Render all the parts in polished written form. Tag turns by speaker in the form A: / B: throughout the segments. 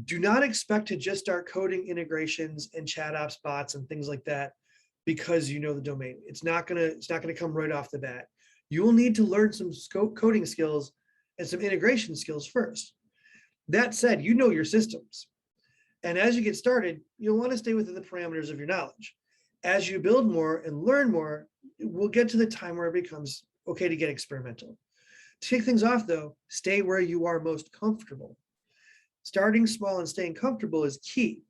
A: Do not expect to just start coding integrations and chat apps, bots, and things like that because you know the domain. It's not gonna come right off the bat. You will need to learn some coding skills and some integration skills first. That said, you know your systems. And as you get started, you'll want to stay within the parameters of your knowledge. As you build more and learn more, we'll get to the time where it becomes okay to get experimental. To kick things off though, stay where you are most comfortable. Starting small and staying comfortable is key.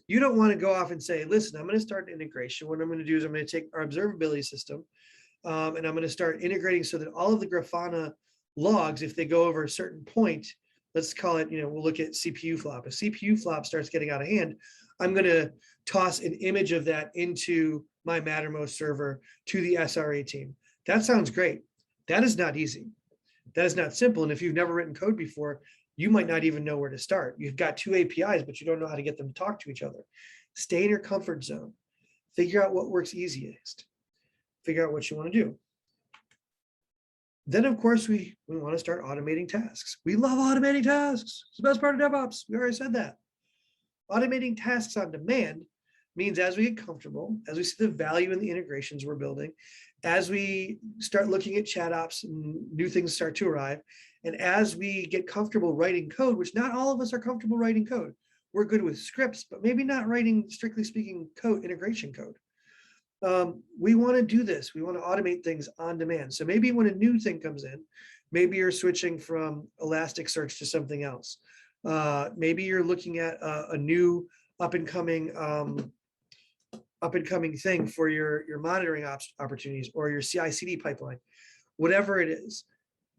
A: You don't want to go off and say, listen, I'm going to start integration. What I'm going to do is I'm going to take our observability system and I'm going to start integrating so that all of the Grafana logs, if they go over a certain point, let's call it, we'll look at CPU flop. If CPU flop starts getting out of hand, I'm going to toss an image of that into my Mattermost server to the SRE team. That sounds great. That is not easy. That is not simple. And if you've never written code before, you might not even know where to start. You've got two APIs, but you don't know how to get them to talk to each other. Stay in your comfort zone. Figure out what works easiest. Figure out what you want to do. Then, of course, we want to start automating tasks. We love automating tasks. It's the best part of DevOps. We already said that. Automating tasks on demand means as we get comfortable, as we see the value in the integrations we're building, as we start looking at chat ops and new things start to arrive, and as we get comfortable writing code, which not all of us are comfortable writing code. We're good with scripts, but maybe not writing, strictly speaking, code, integration code. We want to do this. We want to automate things on demand. So maybe when a new thing comes in, maybe you're switching from Elasticsearch to something else. Maybe you're looking at a new up and coming thing for your monitoring opportunities or your CI/CD pipeline, whatever it is.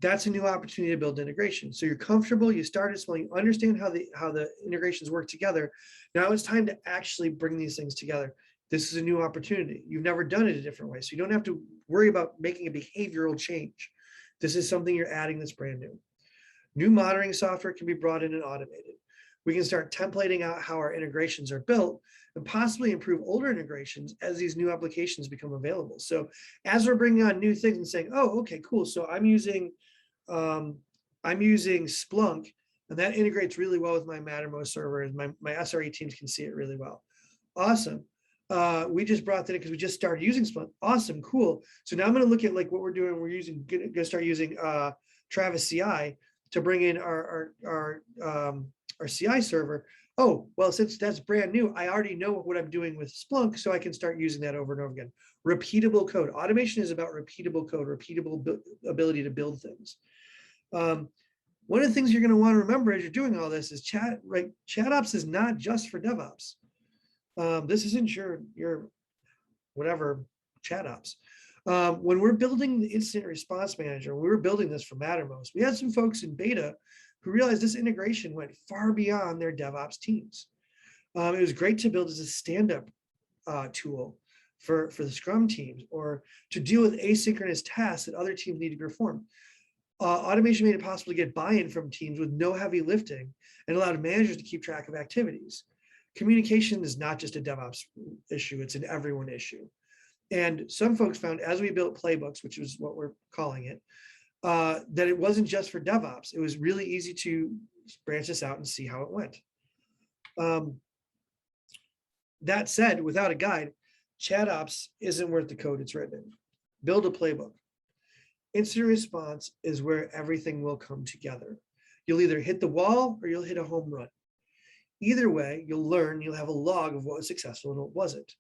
A: That's a new opportunity to build integration. So you're comfortable, you started small, you understand how the integrations work together. Now it's time to actually bring these things together. This is a new opportunity. You've never done it a different way. So you don't have to worry about making a behavioral change. This is something you're adding that's brand new. New monitoring software can be brought in and automated. We can start templating out how our integrations are built and possibly improve older integrations as these new applications become available. So as we're bringing on new things and saying, oh, okay, cool. So I'm using Splunk, and that integrates really well with my Mattermost server, and my SRE teams can see it really well. Awesome. We just brought that in because we just started using Splunk. Awesome, cool. So now I'm going to look at like what we're doing. We're going to start using Travis CI to bring in our CI server. Oh, well, since that's brand new, I already know what I'm doing with Splunk, so I can start using that over and over again. Repeatable code. Automation is about repeatable code, repeatable ability to build things. One of the things you're going to want to remember as you're doing all this is chat ops is not just for DevOps. This isn't your whatever chat ops. When we're building the incident response manager, when we were building this for Mattermost, we had some folks in beta who realized this integration went far beyond their DevOps teams. It was great to build as a stand-up tool for the Scrum teams or to deal with asynchronous tasks that other teams need to perform. Automation made it possible to get buy-in from teams with no heavy lifting and allowed managers to keep track of activities. Communication is not just a DevOps issue, it's an everyone issue. And some folks found as we built playbooks, which is what we're calling it, that it wasn't just for DevOps. It was really easy to branch this out and see how it went. That said, without a guide, ChatOps isn't worth the code it's written in. Build a playbook. Incident response is where everything will come together. You'll either hit the wall or you'll hit a home run. Either way, you'll learn, you'll have a log of what was successful and what wasn't.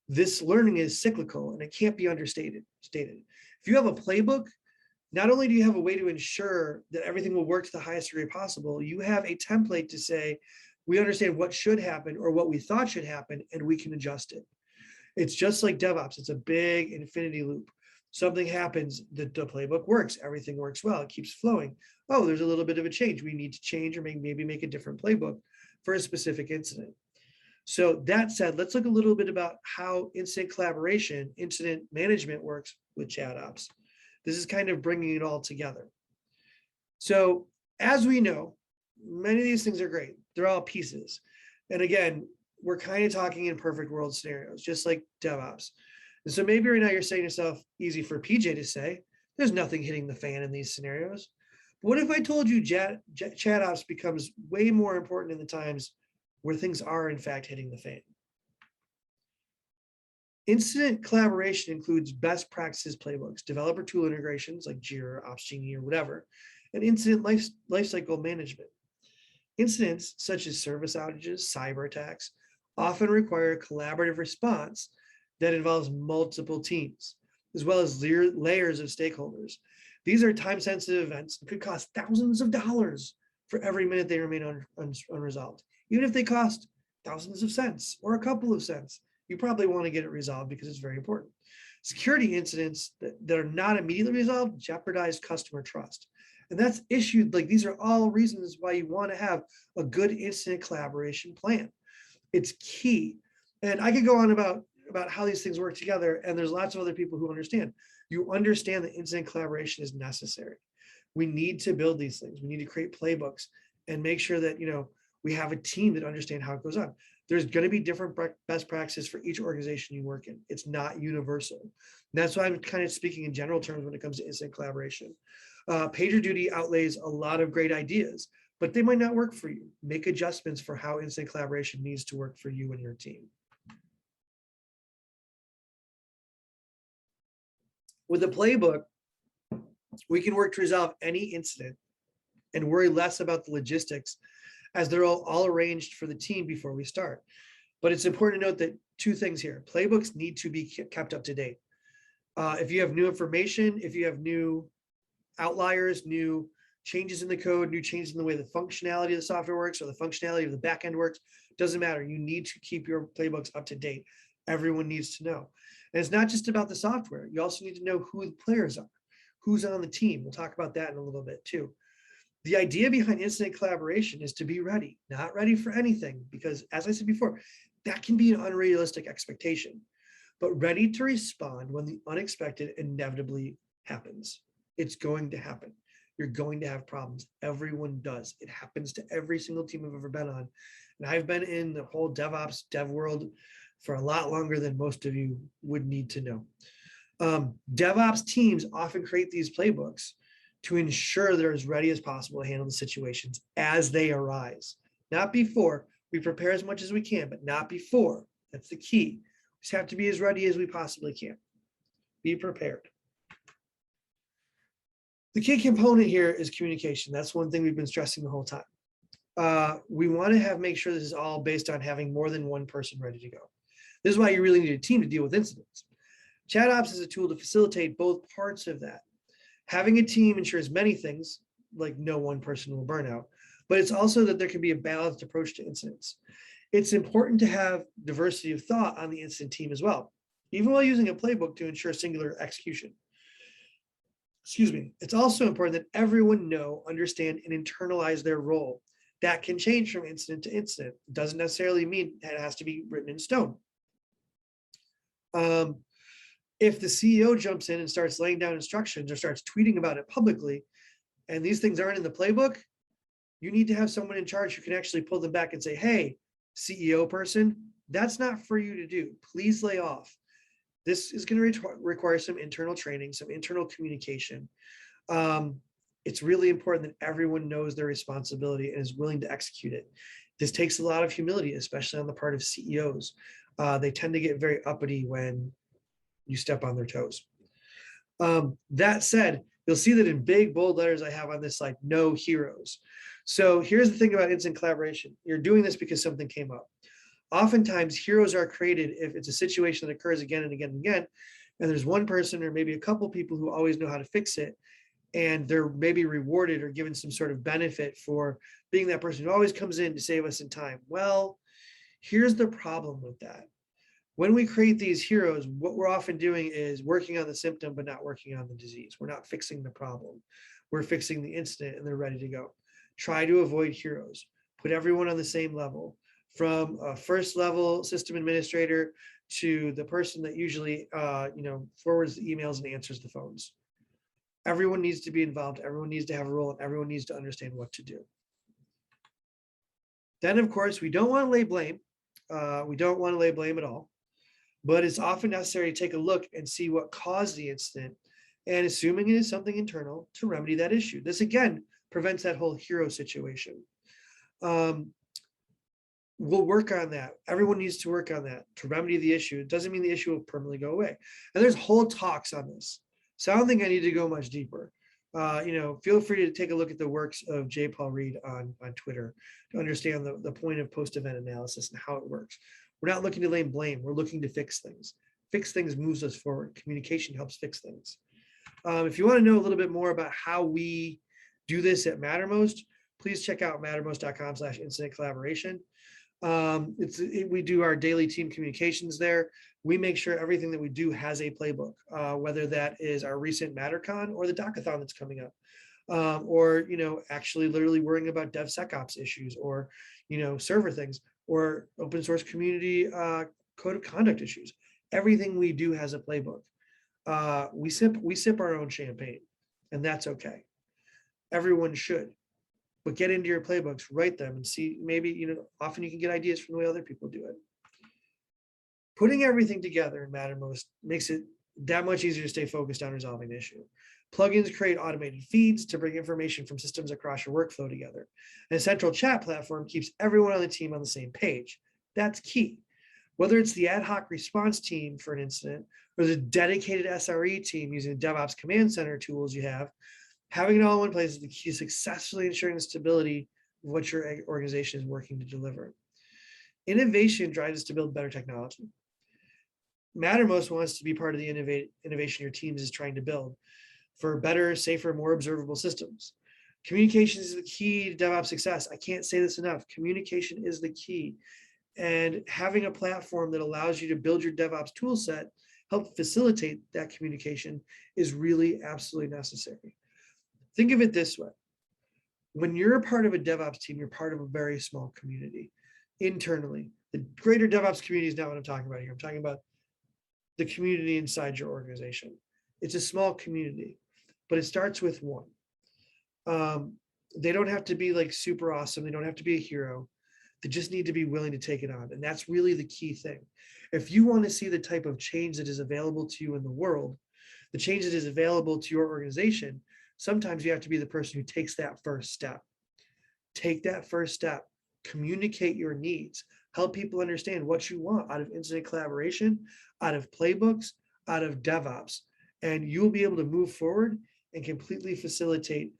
A: This learning is cyclical and it can't be understated. If you have a playbook, not only do you have a way to ensure that everything will work to the highest degree possible, you have a template to say, we understand what should happen or what we thought should happen, and we can adjust it. It's just like DevOps. It's a big infinity loop. Something happens, the playbook works, everything works well, it keeps flowing. Oh, there's a little bit of a change. We need to change or maybe make a different playbook for a specific incident. So that said, let's look a little bit about how incident collaboration, incident management works with ChatOps. This is kind of bringing it all together. So as we know, many of these things are great. They're all pieces. And again, we're kind of talking in perfect world scenarios, just like DevOps. And so maybe right now you're saying to yourself, easy for PJ to say, there's nothing hitting the fan in these scenarios. What if I told you chat ops becomes way more important in the times where things are in fact hitting the fan? Incident collaboration includes best practices playbooks, developer tool integrations like Jira, Opsgenie, or whatever, and incident lifecycle management. Incidents such as service outages, cyber attacks, often require a collaborative response that involves multiple teams, as well as layers of stakeholders. These are time-sensitive events and could cost thousands of dollars for every minute they remain unresolved. Even if they cost thousands of cents or a couple of cents, you probably want to get it resolved because it's very important. Security incidents that are not immediately resolved jeopardize customer trust. And that's issued, like these are all reasons why you want to have a good incident collaboration plan. It's key. And I could go on about how these things work together, and there's lots of other people who understand. You understand that incident collaboration is necessary. We need to build these things. We need to create playbooks and make sure that, we have a team that understand how it goes on. There's going to be different best practices for each organization you work in. It's not universal. And that's why I'm kind of speaking in general terms when it comes to incident collaboration. PagerDuty outlays a lot of great ideas, but they might not work for you. Make adjustments for how incident collaboration needs to work for you and your team. With a playbook, we can work to resolve any incident and worry less about the logistics as they're all arranged for the team before we start. But it's important to note that two things here. Playbooks need to be kept up to date. If you have new information, if you have new outliers, new changes in the code, new changes in the way the functionality of the software works or the functionality of the backend works, doesn't matter. You need to keep your playbooks up to date. Everyone needs to know. And it's not just about the software. You also need to know who the players are, who's on the team. We'll talk about that in a little bit too. The idea behind incident collaboration is to be ready, not ready for anything, because as I said before, that can be an unrealistic expectation, but ready to respond when the unexpected inevitably happens. It's going to happen. You're going to have problems. Everyone does. It happens to every single team I've ever been on. And I've been in the whole DevOps dev world for a lot longer than most of you would need to know. DevOps teams often create these playbooks to ensure they're as ready as possible to handle the situations as they arise. Not before. We prepare as much as we can, but not before. That's the key. We just have to be as ready as we possibly can. Be prepared. The key component here is communication. That's one thing we've been stressing the whole time. We want to make sure this is all based on having more than one person ready to go. This is why you really need a team to deal with incidents. ChatOps is a tool to facilitate both parts of that. Having a team ensures many things, like no one person will burn out, but it's also that there can be a balanced approach to incidents. It's important to have diversity of thought on the incident team as well, even while using a playbook to ensure singular execution. Excuse me. It's also important that everyone know, understand, and internalize their role. That can change from incident to incident. It doesn't necessarily mean that it has to be written in stone. If the CEO jumps in and starts laying down instructions or starts tweeting about it publicly, and these things aren't in the playbook, you need to have someone in charge who can actually pull them back and say, hey, CEO person, that's not for you to do. Please lay off. This is going to require some internal training, some internal communication. It's really important that everyone knows their responsibility and is willing to execute it. This takes a lot of humility, especially on the part of CEOs. They tend to get very uppity when you step on their toes. That said, you'll see that in big bold letters I have on this slide, no heroes. So here's the thing about incident collaboration. You're doing this because something came up. Oftentimes heroes are created if it's a situation that occurs again and again and again, and there's one person or maybe a couple people who always know how to fix it, and they're maybe rewarded or given some sort of benefit for being that person who always comes in to save us in time. Well, here's the problem with that. When we create these heroes, what we're often doing is working on the symptom, but not working on the disease. We're not fixing the problem. We're fixing the incident and they're ready to go. Try to avoid heroes. Put everyone on the same level, from a first level system administrator to the person that usually forwards the emails and answers the phones. Everyone needs to be involved. Everyone needs to have a role and everyone needs to understand what to do. Then, of course, we don't want to lay blame. We don't want to lay blame at all. But it's often necessary to take a look and see what caused the incident, and assuming it is something internal, to remedy that issue. This, again, prevents that whole hero situation. We'll work on that. Everyone needs to work on that to remedy the issue. It doesn't mean the issue will permanently go away. And there's whole talks on this. So I don't think I need to go much deeper. Feel free to take a look at the works of J. Paul Reed on Twitter to understand the point of post-event analysis and how it works. We're not looking to lay blame. We're looking to fix things. Fix things moves us forward. Communication helps fix things. If you want to know a little bit more about how we do this at Mattermost, please check out mattermost.com/incident collaboration. We do our daily team communications there. We make sure everything that we do has a playbook, whether that is our recent MatterCon or the Docathon that's coming up, or actually literally worrying about DevSecOps issues, or server things, or open source community code of conduct issues. Everything we do has a playbook. We sip our own champagne, and that's okay. Everyone should. But get into your playbooks, write them, and see, maybe, often you can get ideas from the way other people do it. Putting everything together in Mattermost makes it that much easier to stay focused on resolving the issue. Plugins create automated feeds to bring information from systems across your workflow together. And a central chat platform keeps everyone on the team on the same page. That's key. Whether it's the ad hoc response team for an incident or the dedicated SRE team using the DevOps Command Center tools you have, having it all in one place is the key to successfully ensuring the stability of what your organization is working to deliver. Innovation drives us to build better technology. Mattermost wants to be part of the innovation your teams is trying to build for better, safer, more observable systems. Communication is the key to DevOps success. I can't say this enough. Communication is the key. And having a platform that allows you to build your DevOps tool set, help facilitate that communication, is really absolutely necessary. Think of it this way. When you're a part of a DevOps team, you're part of a very small community internally. The greater DevOps community is not what I'm talking about here. I'm talking about the community inside your organization. It's a small community, but it starts with one. They don't have to be like super awesome. They don't have to be a hero. They just need to be willing to take it on. And that's really the key thing. If you want to see the type of change that is available to you in the world, the change that is available to your organization, sometimes you have to be the person who takes that first step. Take that first step, communicate your needs, help people understand what you want out of incident collaboration, out of playbooks, out of DevOps, and you'll be able to move forward and completely facilitate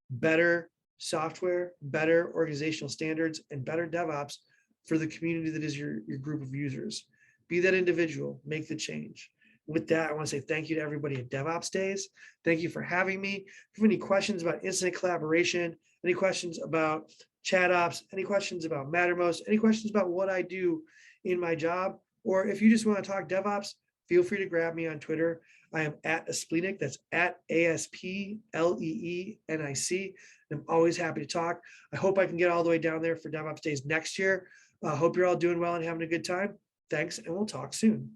A: better software, better organizational standards, and better DevOps for the community that is your group of users. Be that individual, make the change. With that, I want to say thank you to everybody at DevOps Days. Thank you for having me. If you have any questions about incident collaboration, any questions about ChatOps, any questions about Mattermost, any questions about what I do in my job, or if you just want to talk DevOps, feel free to grab me on Twitter. I am at Asplenic, that's at ASPLEENIC. I'm always happy to talk. I hope I can get all the way down there for DevOps Days next year. I hope you're all doing well and having a good time. Thanks, and we'll talk soon.